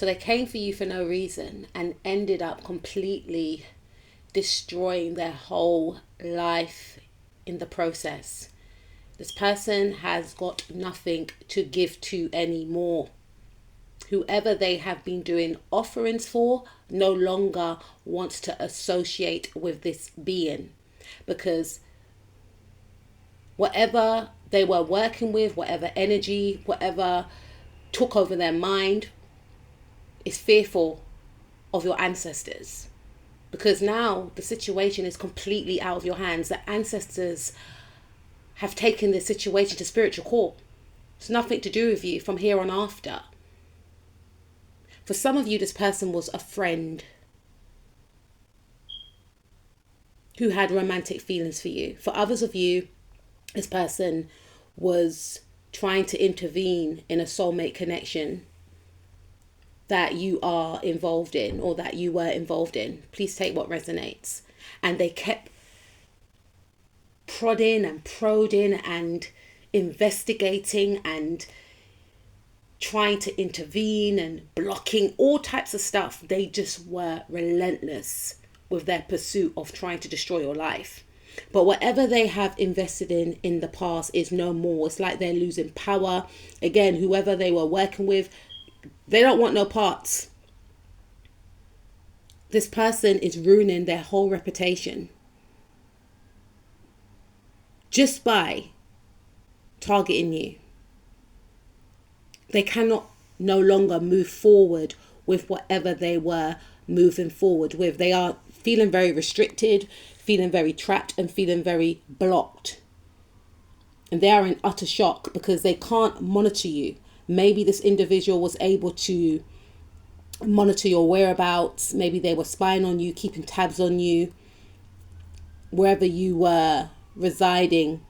So they came for you for no reason and ended up completely destroying their whole life in the process. This person has got nothing to give to anymore. Whoever they have been doing offerings for no longer wants to associate with this being, because whatever they were working with, whatever energy, whatever took over their mind, is fearful of your ancestors. Because now the situation is completely out of your hands. The ancestors have taken this situation to spiritual court. It's nothing to do with you from here on after. For some of you, this person was a friend who had romantic feelings for you. For others of you, this person was trying to intervene in a soulmate connection that you are involved in, or that you were involved in. Please take what resonates. And they kept prodding and prodding and investigating and trying to intervene and blocking all types of stuff. They just were relentless with their pursuit of trying to destroy your life. But whatever they have invested in the past is no more. It's like they're losing power. Again, whoever they were working with, they don't want no parts. This person is ruining their whole reputation just by targeting you. They cannot no longer move forward with whatever they were moving forward with. They are feeling very restricted, feeling very trapped, and feeling very blocked. And they are in utter shock because they can't monitor you. Maybe this individual was able to monitor your whereabouts. Maybe they were spying on you, keeping tabs on you, wherever you were residing,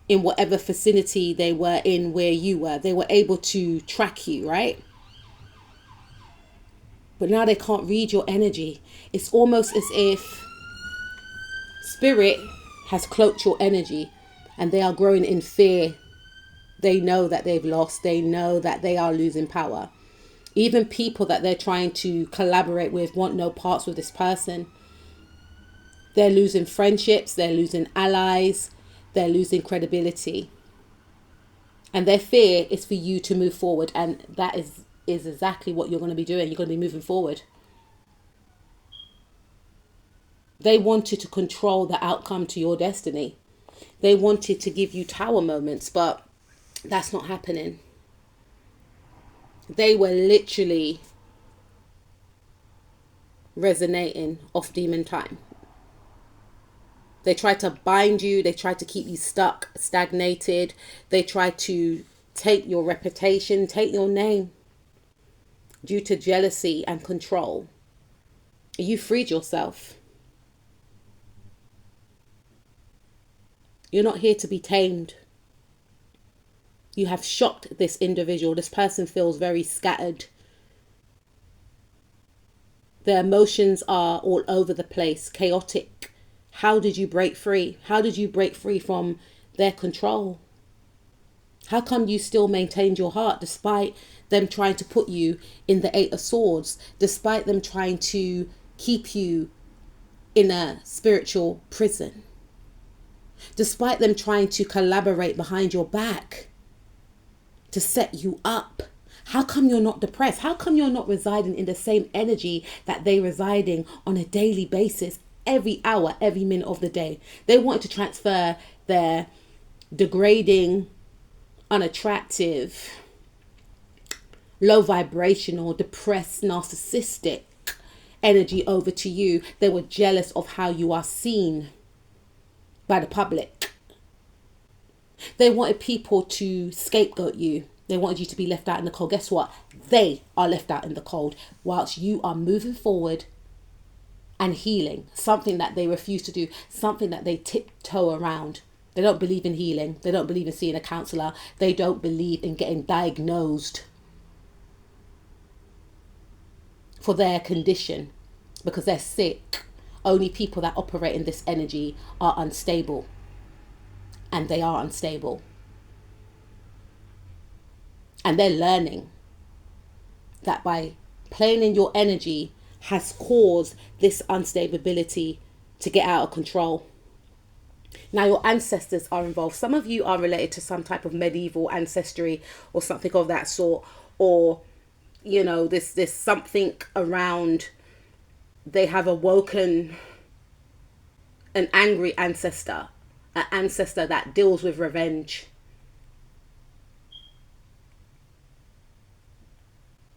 in whatever vicinity they were in where you were. They were able to track you, right? But now they can't read your energy. It's almost as if spirit has cloaked your energy and they are growing in fear. They know that they've lost. They know that they are losing power. Even people that they're trying to collaborate with want no parts with this person. They're losing friendships. They're losing allies. They're losing credibility. And their fear is for you to move forward. And that is exactly what you're going to be doing. You're going to be moving forward. They wanted to control the outcome to your destiny. They wanted to give you tower moments, but that's not happening. They were literally resonating off demon time. They tried to bind you. They tried to keep you stuck, stagnated. They tried to take your reputation, take your name due to jealousy and control. You freed yourself. You're not here to be tamed. You have shocked this individual. This person feels very scattered. Their emotions are all over the place, chaotic. How did you break free? How did you break free from their control? How come you still maintained your heart despite them trying to put you in the 8 of Swords, despite them trying to keep you in a spiritual prison, despite them trying to collaborate behind your back to set you up? How come you're not depressed? How come you're not residing in the same energy that they're residing on a daily basis, every hour, every minute of the day? They want to transfer their degrading, unattractive, low vibrational, depressed, narcissistic energy over to you. They were jealous of how you are seen by the public. They wanted people to scapegoat you. They wanted you to be left out in the cold. Guess what? They are left out in the cold whilst you are moving forward and healing. Something that they refuse to do. Something that they tiptoe around. They don't believe in healing. They don't believe in seeing a counselor. They don't believe in getting diagnosed for their condition because they're sick. Only people that operate in this energy are unstable. And they are unstable. And they're learning that by playing in your energy has caused this instability to get out of control. Now your ancestors are involved. Some of you are related to some type of medieval ancestry or something of that sort, or you know, this something around, they have awoken an angry ancestor, an ancestor that deals with revenge.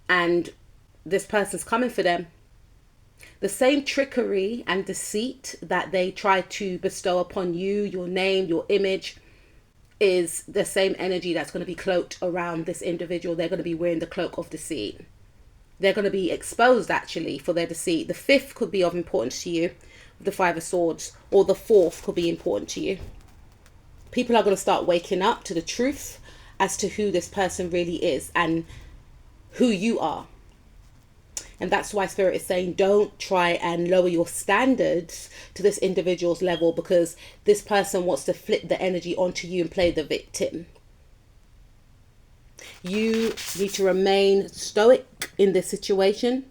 And this person's coming for them. The same trickery and deceit that they try to bestow upon you, your name, your image, is the same energy that's going to be cloaked around this individual. They're going to be wearing the cloak of deceit. They're going to be exposed actually for their deceit. The fifth could be of importance to you, the Five of Swords, or the fourth could be important to you. People are going to start waking up to the truth as to who this person really is and who you are. And that's why Spirit is saying, don't try and lower your standards to this individual's level, because this person wants to flip the energy onto you and play the victim. You need to remain stoic in this situation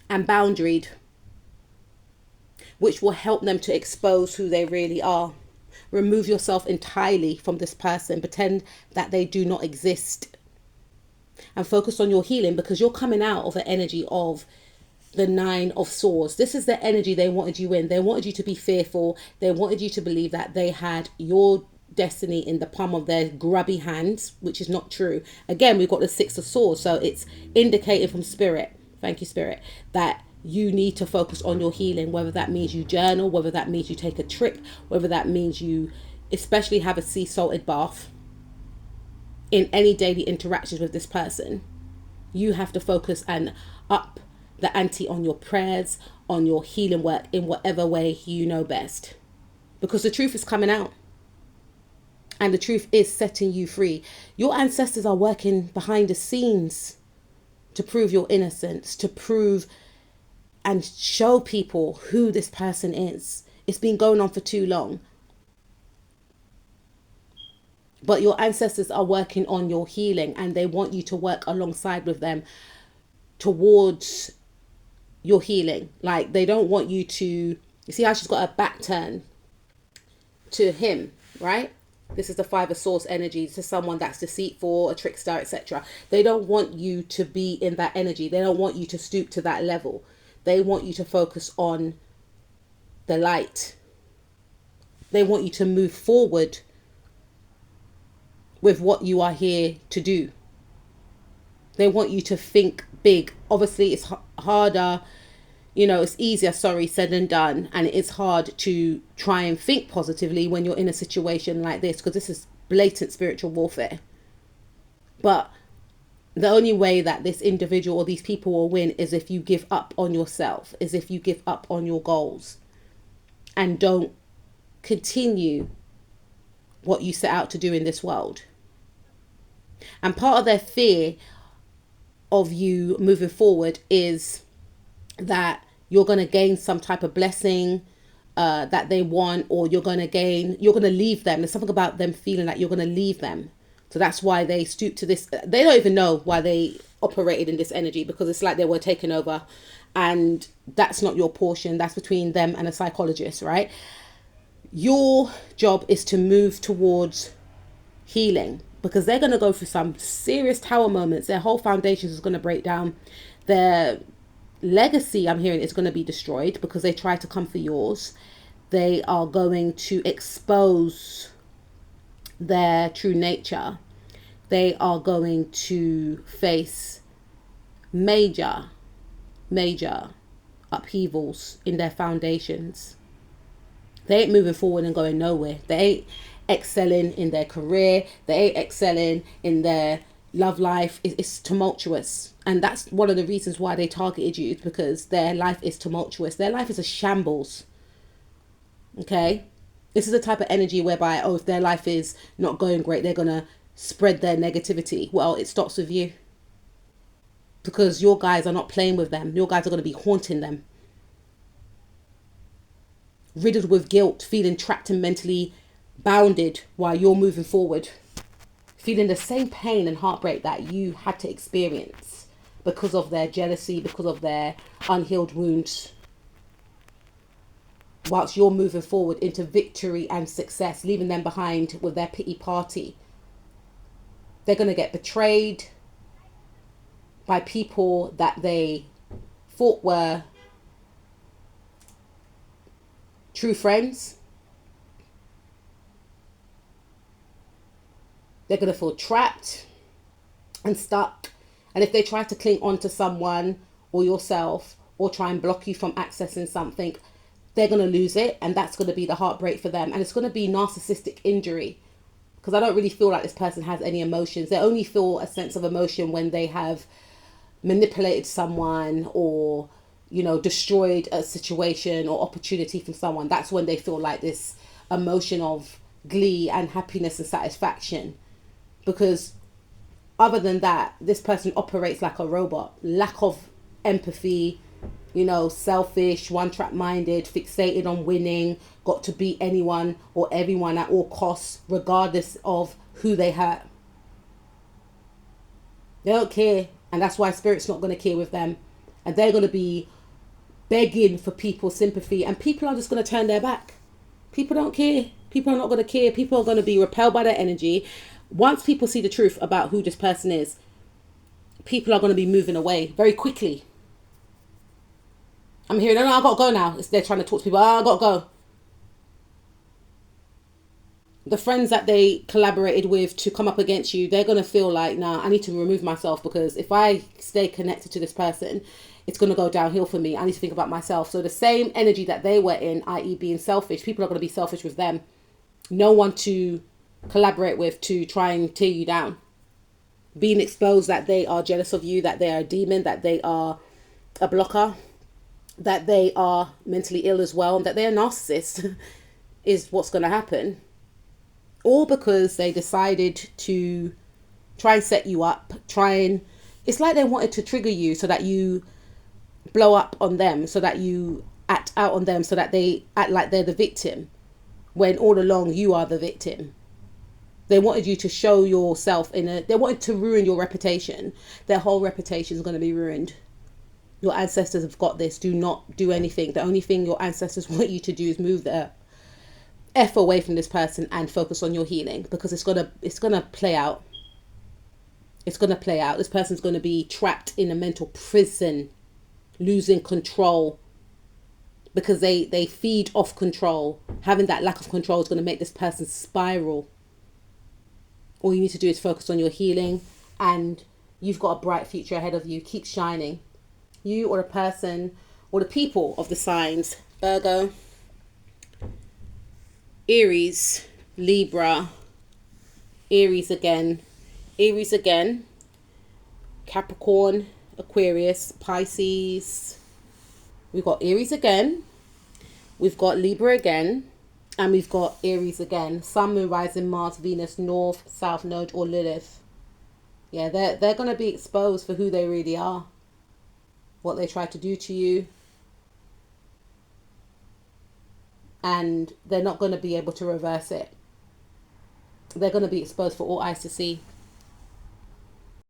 and boundaried, which will help them to expose who they really are. Remove yourself entirely from this person. Pretend that they do not exist. And focus on your healing, because you're coming out of the energy of the Nine of Swords. This is the energy they wanted you in. They wanted you to be fearful. They wanted you to believe that they had your destiny in the palm of their grubby hands, which is not true. Again, we've got the Six of Swords. So it's indicated from Spirit. Thank you, Spirit, that you need to focus on your healing, whether that means you journal, whether that means you take a trip, whether that means you especially have a sea salted bath. In any daily interactions with this person, you have to focus and up the ante on your prayers, on your healing work in whatever way you know best. Because the truth is coming out. And the truth is setting you free. Your ancestors are working behind the scenes to prove your innocence, to prove and show people who this person is. It's been going on for too long. But your ancestors are working on your healing, and they want you to work alongside with them towards your healing. Like, they don't want you to, you see how she's got a back turn to him, right? This is the Five of Swords energy to someone that's deceitful, a trickster, etc. They don't want you to be in that energy. They don't want you to stoop to that level. They want you to focus on the light. They want you to move forward with what you are here to do. They want you to think big. Obviously, it's harder, you know, it's easier, said than done. And it's hard to try and think positively when you're in a situation like this, because this is blatant spiritual warfare. But the only way that this individual or these people will win is if you give up on yourself, is if you give up on your goals and don't continue what you set out to do in this world. And part of their fear of you moving forward is that you're going to gain some type of blessing that they want, or you're going to leave them. There's something about them feeling like you're going to leave them. So that's why they stoop to this. They don't even know why they operated in this energy, because it's like they were taken over, and that's not your portion. That's between them and a psychologist, right? Your job is to move towards healing, because they're going to go through some serious tower moments. Their whole foundation is going to break down. Their legacy, I'm hearing, is going to be destroyed because they try to come for yours. They are going to expose their true nature. They are going to face major upheavals in their foundations. They ain't moving forward and going nowhere. They ain't excelling in their career. They ain't excelling in their love life. It's tumultuous. And that's one of the reasons why they targeted you, because their life is tumultuous. Their life is a shambles. Okay? This is the type of energy whereby, if their life is not going great, they're going to spread their negativity. Well, it stops with you. Because your guys are not playing with them. Your guys are going to be haunting them. Riddled with guilt, feeling trapped and mentally bounded while you're moving forward. Feeling the same pain and heartbreak that you had to experience. because of their jealousy, because of their unhealed wounds. Whilst you're moving forward into victory and success, leaving them behind with their pity party. They're going to get betrayed by people that they thought were true friends. They're going to feel trapped and stuck. And if they try to cling on to someone or yourself or try and block you from accessing something, they're going to lose it. And that's going to be the heartbreak for them. And it's going to be narcissistic injury. Because I don't really feel like this person has any emotions. They only feel a sense of emotion when they have manipulated someone or, you know, destroyed a situation or opportunity from someone. That's when they feel like this emotion of glee and happiness and satisfaction. Because other than that, this person operates like a robot. Lack of empathy, you know, selfish, one-track minded, fixated on winning, got to beat anyone or everyone at all costs, regardless of who they hurt. They don't care. And that's why Spirit's not going to care with them. And they're going to be begging for people's sympathy. And people are just going to turn their back. People don't care. People are not going to care. People are going to be repelled by their energy. Once people see the truth about who this person is, people are going to be moving away very quickly. I'm hearing, no, I got to go now. They're trying to talk to people. Oh, I got to go. The friends that they collaborated with to come up against you, they're going to feel like, nah, I need to remove myself, because if I stay connected to this person, it's going to go downhill for me. I need to think about myself. So the same energy that they were in, i.e. being selfish, people are going to be selfish with them. No one to collaborate with to try and tear you down. Being exposed that they are jealous of you, that they are a demon, that they are a blocker, that they are mentally ill as well, and that they're a narcissist is what's going to happen. All because they decided to try and set you up, it's like they wanted to trigger you so that you blow up on them, so that you act out on them, so that they act like they're the victim, when all along you are the victim. They wanted you to show yourself they wanted to ruin your reputation. Their whole reputation is going to be ruined. Your ancestors have got this. Do not do anything. The only thing your ancestors want you to do is move the F away from this person and focus on your healing, because it's gonna play out. It's gonna play out. This person's gonna be trapped in a mental prison, losing control, because they feed off control. Having that lack of control is gonna make this person spiral. All you need to do is focus on your healing, and you've got a bright future ahead of you. Keep shining. You or a person or the people of the signs: Virgo, Aries, Libra, Aries again, Capricorn, Aquarius, Pisces. We've got Aries again, we've got Libra again, and we've got Aries again. Sun, Moon, Rising, Mars, Venus, North, South Node, or Lilith. Yeah, they're going to be exposed for who they really are, what they try to do to you. And they're not going to be able to reverse it. They're going to be exposed for all eyes to see.